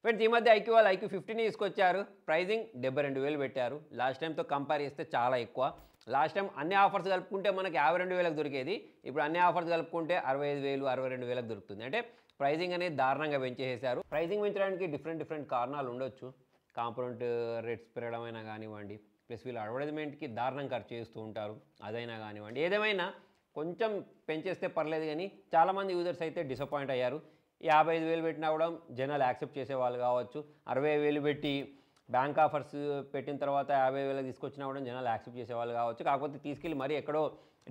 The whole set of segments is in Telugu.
ఫ్రెండ్స్ ఈ మధ్య ఐక్యూ వాళ్ళు ఐక్యూ 15 తీసుకొచ్చారు. ప్రైజింగ్ 72,000 పెట్టారు. లాస్ట్ టైంతో కంపేర్ చేస్తే చాలా ఎక్కువ. లాస్ట్ టైం అన్ని ఆఫర్స్ కలుపుకుంటే మనకి 52,000కి దొరికేది. ఇప్పుడు అన్ని ఆఫర్స్ కలుపుకుంటే 65,000, 62,000కి దొరుకుతుంది. అంటే ప్రైజింగ్ అనేది దారుణంగా పెంచేసేశారు. ప్రైజింగ్ పెంచడానికి డిఫరెంట్ కారణాలు ఉండొచ్చు. కాంపోనెంట్ రేట్స్ పెరగడమైనా కానివ్వండి, ప్లస్ వీళ్ళు అడ్వర్టైజ్మెంట్కి దారుణం ఖర్చు చేస్తూ ఉంటారు. అదైనా కానివ్వండి, ఏదేమైనా కొంచెం పెంచేస్తే పర్లేదు కానీ చాలామంది యూజర్స్ అయితే డిసప్పాయింట్ అయ్యారు. 55,000 పెట్టినా కూడా జనాలు యాక్సెప్ట్ చేసేవాళ్ళు కావచ్చు. 60,000 పెట్టి బ్యాంక్ ఆఫర్స్ పెట్టిన తర్వాత 50,000 తీసుకొచ్చినా కూడా జనాలు యాక్సెప్ట్ చేసేవాళ్ళు కావచ్చు. కాకపోతే తీసుకెళ్ళి మరీ ఎక్కడో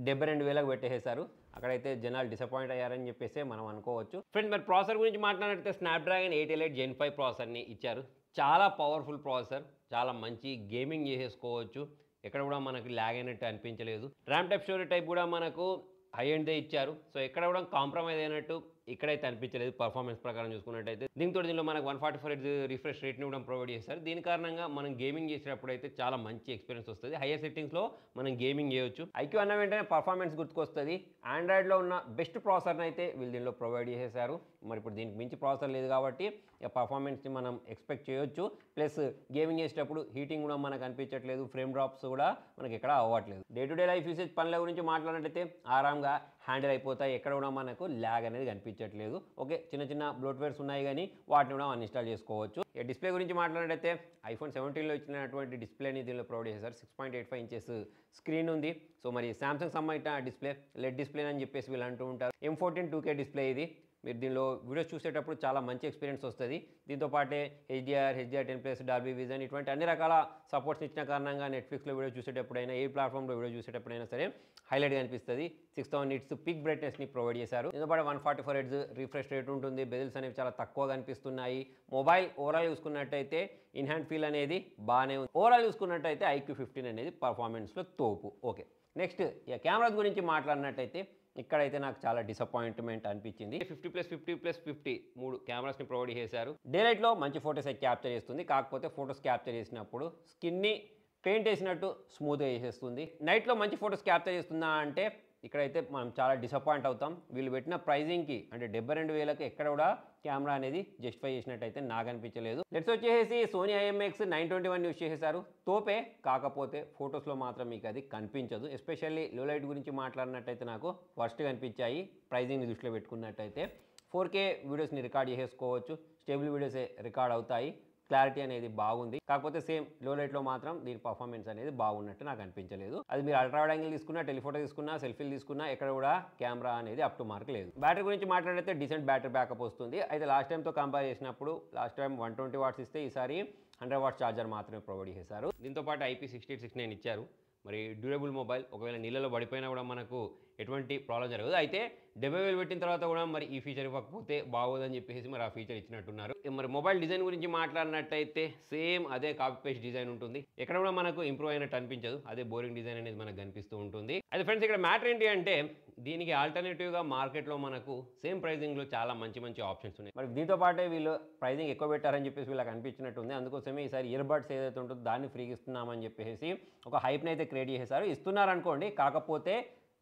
72,000 పెట్టేశారు. అక్కడైతే జనాలు డిసప్పాయింట్ అయ్యారని చెప్పేసి మనం అనుకోవచ్చు. ఫ్రెండ్స్ మరి ప్రాసెసర్ గురించి మాట్లాడితే స్నాప్డ్రాగన్ 888 Gen 5 ప్రాసెసర్ని ఇచ్చారు. చాలా పవర్ఫుల్ ప్రాసెసర్, చాలా మంచి గేమింగ్ చేసేసుకోవచ్చు. ఎక్కడ కూడా మనకి ల్యాగ్ అయినట్టు అనిపించలేదు. ర్యామ్ టైప్ స్టోరేజ్ టైప్ కూడా మనకు హై ఎండ్దే ఇచ్చారు. సో ఎక్కడ కూడా కాంప్రమైజ్ అయినట్టు ఇక్కడైతే అనిపించలేదు. పర్ఫార్మెన్స్ ప్రకారం చూసుకున్నట్టయితే దీంట్లో మనకు 144 Hz రిఫ్రెష్ రేట్ని కూడా ప్రొవైడ్ చేస్తారు. దీని కారణంగా మనం గేమింగ్ చేసేటప్పుడు అయితే చాలా మంచి ఎక్స్పీరియన్స్ వస్తుంది. హైయర్ సెట్టింగ్స్లో మనం గేమింగ్ చేయొచ్చు. ఐక్యూ అన్న వెంటనే పర్ఫార్మెన్స్ గుర్తుకొస్తుంది. ఆండ్రాయిడ్లో ఉన్న బెస్ట్ ప్రాసెసర్ని అయితే వీళ్ళు దీనిలో ప్రొవైడ్ చేసేసారు. మరి ఇప్పుడు దీనికి మించి ప్రాసెసర్ లేదు కాబట్టి పర్ఫార్మెన్స్ని మనం ఎక్స్పెక్ట్ చేయొచ్చు. ప్లస్ గేమింగ్ చేసేటప్పుడు హీటింగ్ కూడా మనకు అనిపించట్లేదు. ఫ్రేమ్ డ్రాప్స్ కూడా మనకి ఎక్కడ అవ్వట్లేదు. Day to day life usage పనుల గురించి మాట్లాడినట్టయితే ఆరాంగా హ్యాండిల్ అయిపోతాయి. ఎక్కడ కూడా మనకు ల్యాగ్ అనేది కనిపించట్లేదు. ఓకే, చిన్న బ్లోట్వేర్స్ ఉన్నాయి కానీ వాటిని కూడా అన్ఇన్స్టాల్ చేసుకోవచ్చు. డిస్ప్లే గురించి మాట్లాడినట్టయితే ఐఫోన్ 17లో ఇచ్చినటువంటి డిస్ప్లేని దీనిలో ప్రొవైడ్ చేశారు. 6.85 ఇంచెస్ స్క్రీన్ ఉంది. సో మరి సామ్సంగ్ సంబంధించిన డిస్ప్లే లెడ్ డిస్ప్లే అని చెప్పేసి వీళ్ళు అంటూ ఉంటారు. M14 2K డిస్ప్లే ఇది. మీరు దీనిలో వీడియోస్ చూసేటప్పుడు చాలా మంచి ఎక్స్పీరియన్స్ వస్తుంది. దీంతో పాటే HDR10+ డాల్బీ విజన్ ఇటువంటి అన్ని రకాల సపోర్ట్స్ ఇచ్చిన కారణంగా నెట్ఫ్లిక్స్లో వీడియో చూసేటప్పుడైనా ఏ ప్లాట్ఫామ్లో వీడియో చూసేటప్పుడైనా సరే హైలైట్గా అనిపిస్తుంది. 6000 నిట్స్ పిక్ బ్రైట్నెస్ని ప్రొవైడ్ చేశారు. దీంతో పాటు 144 Hz రిఫ్రెష్ రేట్ ఉంటుంది. బెజిల్స్ అనేవి చాలా తక్కువగా కనిపిస్తున్నాయి. మొబైల్ ఓవరాల్ చూసుకున్నట్టయితే ఇన్ హ్యాండ్ ఫీల్ అనేది బాగానే ఉంది. ఓవరాల్ చూసుకున్నట్టయితే ఐక్యూ 15 అనేది పర్ఫార్మెన్స్లో తోపు. ఓకే, నెక్స్ట్ ఇక కెమెరాస్ గురించి మాట్లాడినట్టయితే ఇక్కడైతే నాకు చాలా డిసప్పాయింట్మెంట్ అనిపించింది. 50+50+50 3 కెమెరాస్ని ప్రొవైడ్ చేశారు. డే లైట్లో మంచి ఫొటోస్ అయితే క్యాప్చర్ చేస్తుంది. కాకపోతే ఫొటోస్ క్యాప్చర్ చేసినప్పుడు స్కిన్ని పెయింట్ వేసినట్టు స్మూత్గా చేసేస్తుంది. నైట్లో మంచి ఫొటోస్ క్యాప్చర్ చేస్తుందా అంటే ఇక్కడైతే మనం చాలా డిసప్పాయింట్ అవుతాం. వీళ్ళు పెట్టిన ప్రైజింగ్కి అంటే 72,000కి ఎక్కడ కూడా కెమెరా అనేది జస్టిఫై చేసినట్టయితే నాకు అనిపించలేదు. లెట్స్ వచ్చేసి సోనీ IMX 921 యూస్ చేసేసారు. తోపే, కాకపోతే ఫొటోస్లో మాత్రం మీకు అది కనిపించదు. ఎస్పెషల్లీ లో లైట్ గురించి మాట్లాడినట్టయితే నాకు వర్స్ట్గా అనిపించాయి. ప్రైజింగ్ని దృష్టిలో పెట్టుకున్నట్టయితే 4K వీడియోస్ని రికార్డ్ చేసేసుకోవచ్చు. స్టేబుల్ వీడియోసే రికార్డ్ అవుతాయి. క్లారిటీ అనేది బాగుంది. కాకపోతే సేమ్ లో లైట్లో మాత్రం దీని పర్ఫార్మెన్స్ అనేది బాగున్నట్టు నాకు అనిపించలేదు. అది మీరు అల్ట్రా వైడ్ యాంగిల్ తీసుకున్నా, టెలిఫోటో తీసుకున్నా, సెల్ఫీలు తీసుకున్నా ఎక్కడ కూడా కెమెరా అనేది అప్ టు మార్క్ లేదు. బ్యాటరీ గురించి మాట్లాడితే డీసెంట్ బ్యాటరీ బ్యాకప్ వస్తుంది. అయితే లాస్ట్ టైంతో కంపేర్ చేసినప్పుడు లాస్ట్ టైం 120 వాట్స్ ఇస్తే ఈసారి 100 వాట్స్ ఛార్జర్ మాత్రమే ప్రొవైడ్ చేశారు. దీంతో పాటు IP6869 ఇచ్చారు. మరి డ్యూరబుల్ మొబైల్, ఒకవేళ నీళ్ళలో పడిపోయినా కూడా మనకు ఎటువంటి ప్రాబ్లం జరగదు. అయితే 70,000 పెట్టిన తర్వాత కూడా మరి ఈ ఫీచర్ ఇవ్వకపోతే బాగోదని చెప్పేసి మరి ఆ ఫీచర్ ఇచ్చినట్టున్నారు. మరి మొబైల్ డిజైన్ గురించి మాట్లాడినట్టయితే సేమ్ అదే కాపీ పేస్ట్ డిజైన్ ఉంటుంది. ఎక్కడ కూడా మనకు ఇంప్రూవ్ అయినట్టు అనిపించదు. అదే బోరింగ్ డిజైన్ అనేది మనకు కనిపిస్తూ ఉంటుంది. అయితే ఫ్రెండ్స్ ఇక్కడ మ్యాటర్ ఏంటి అంటే దీనికి ఆల్టర్నేటివ్గా మార్కెట్లో మనకు సేమ్ ప్రైజింగ్లో చాలా మంచి ఆప్షన్స్ ఉన్నాయి. మరి దీంతో పాటే వీళ్ళు ప్రైజింగ్ ఎక్కువ పెట్టారని చెప్పేసి వీళ్ళకి అనిపించినట్టుంది. అందుకోసమే ఈసారి ఇయర్ బడ్స్ ఏదైతే ఉంటుందో దాన్ని ఫ్రీగా ఇస్తున్నామని చెప్పేసి ఒక హైప్ని అయితే క్రియేట్ చేసేసారు. ఇస్తున్నారు అనుకోండి, కాకపోతే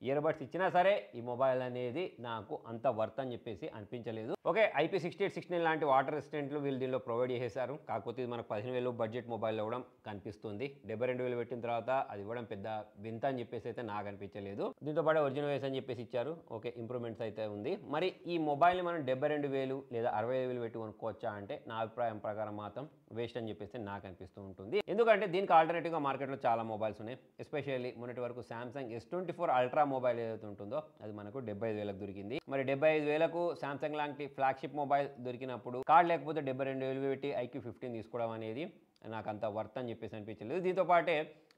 ఇయర్ బడ్స్ ఇచ్చినా సరే ఈ మొబైల్ అనేది నాకు అంత వర్త్ అని చెప్పేసి అనిపించలేదు. ఓకే, IP6869 లాంటి వాటర్ రెసిస్టెంట్లు వీళ్ళు దీనిలో ప్రొవైడ్ చేశారు. కాకపోతే ఇది మనకు 15,000 బడ్జెట్ మొబైల్లో ఇవ్వడం కనిపిస్తుంది. 72,000 పెట్టిన తర్వాత అది ఇవ్వడం పెద్ద వింత అని చెప్పేసి అయితే నాకు అనిపించలేదు. దీంతో పాటు ఒరిజినల్ వేస్ అని చెప్పేసి ఇచ్చారు. ఓకే, ఇంప్రూవ్మెంట్స్ అయితే ఉంది. మరి ఈ మొబైల్ని మనం 72,000 లేదా 65,000 పెట్టి కొనుక్కోవచ్చా అంటే నా అభిప్రాయం ప్రకారం మాత్రం వేస్ట్ అని చెప్పేసి నాకు అనిపిస్తూ ఉంటుంది. ఎందుకంటే దీనికి ఆల్టర్నేటివ్గా మార్కెట్లో చాలా మొబైల్స్ ఉన్నాయి. ఎస్పెషల్లీ మొన్నటి వరకు సామ్సంగ్ S24 అల్ట్రా మొబైల్ ఏదైతే ఉంటుందో అది మనకు 75,000కు దొరికింది. మరి 75,000కు సామ్సంగ్ లాంటి ఫ్లాగ్షిప్ మొబైల్ దొరికినప్పుడు కార్డ్ లేకపోతే 72,000 పెట్టి IQ 15 తీసుకోవడం అనేది నాకు అంత వర్త్ అని చెప్పేసి అనిపించలేదు. దీంతో పాటే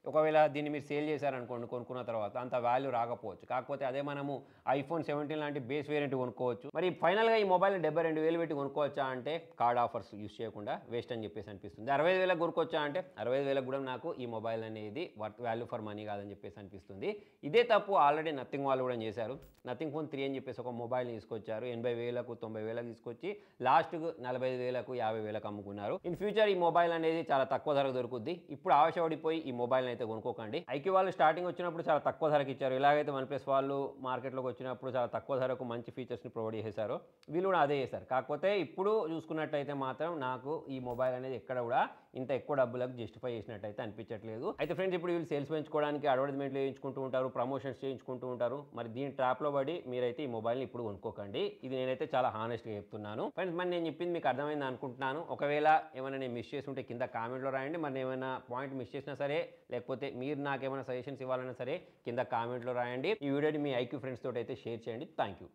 ఒకవేళ దీన్ని మీరు సేల్ చేశారనుకోండి, కొనుక్కున్న తర్వాత అంత వాల్యూ రాకపోవచ్చు. కాకపోతే అదే మనము iPhone 17 లాంటి బేస్ వేరియంట్ కొనుక్కోవచ్చు. మరి ఫైనల్గా ఈ మొబైల్ 72,000 పెట్టి కొనుక్కోవచ్చా అంటే కార్డ్ ఆఫర్స్ యూస్ చేయకుండా వేస్ట్ అని చెప్పేసి అనిపిస్తుంది. 65,000 కొనుక్కోవచ్చా అంటే 65,000 కూడా నాకు ఈ మొబైల్ అనేది వర్త్ వాల్యూ ఫర్ మనీ కాదని చెప్పేసి అనిపిస్తుంది. ఇదే తప్పు ఆల్రెడీ నథింగ్ వాళ్ళు కూడా చేశారు. నథింగ్ ఫోన్ 3 అని చెప్పేసి ఒక మొబైల్ని తీసుకొచ్చారు. 80,000కు 90,000కి తీసుకొచ్చి లాస్ట్కు 45,000కు 50,000కు అమ్ముకున్నారు. ఇన్ ఫ్యూచర్ ఈ మొబైల్ అనేది చాలా చాలా తక్కువ ధరకు దొరుకుద్ది. ఇప్పుడు ఆశపడిపోయి ఈ మొబైల్ని అయితే కొనుక్కోకండి. ఐక్యూ వాళ్ళు స్టార్టింగ్ వచ్చినప్పుడు చాలా తక్కువ ధరకు ఇచ్చారు. ఇలాగైతే వన్‌ప్లస్ వాళ్ళు మార్కెట్లోకి వచ్చినప్పుడు చాలా తక్కువ ధరకు మంచి ఫీచర్స్ని ప్రొవైడ్ చేసేసారు. వీళ్ళు కూడా అదే చేశారు. కాకపోతే ఇప్పుడు చూసుకున్నట్టయితే మాత్రం నాకు ఈ మొబైల్ అనేది ఎక్కడ కూడా ఇంత ఎక్కువ డబ్బులకు జస్టిఫై చేసినట్టయితే అనిపించట్లేదు. అయితే ఫ్రెండ్స్ ఇప్పుడు వీళ్ళు సేల్స్ పెంచుకోవడానికి అడ్వర్టైజ్మెంట్లు చేయించుకుంటూ ఉంటారు, ప్రమోషన్స్ చేయించుకుంటూ ఉంటారు. మరి దీని ట్రాప్లో పడి మీరైతే ఈ మొబైల్ని ఇప్పుడు కొనుక్కోకండి. ఇది నేనైతే చాలా హానెస్ట్గా చెప్తున్నాను. ఫ్రెండ్స్ మరి నేను చెప్పింది మీకు అర్థమైంది అనుకుంటున్నాను. ఒకవేళ ఏమైనా నేను మిస్ చేసి ఉంటే కింద కామెంట్లో రాయండి. మరి ఏమైనా పాయింట్ మిస్ చేసినా సరే, లేకపోతే మీరు నాకేమైనా సజెషన్స్ ఇవ్వాలన్నా సరే కింద కామెంట్లో రాయండి. ఈ వీడియోని మీ ఐక్యూ ఫ్రెండ్స్ తోటి అయితే షేర్ చేయండి. Thank you.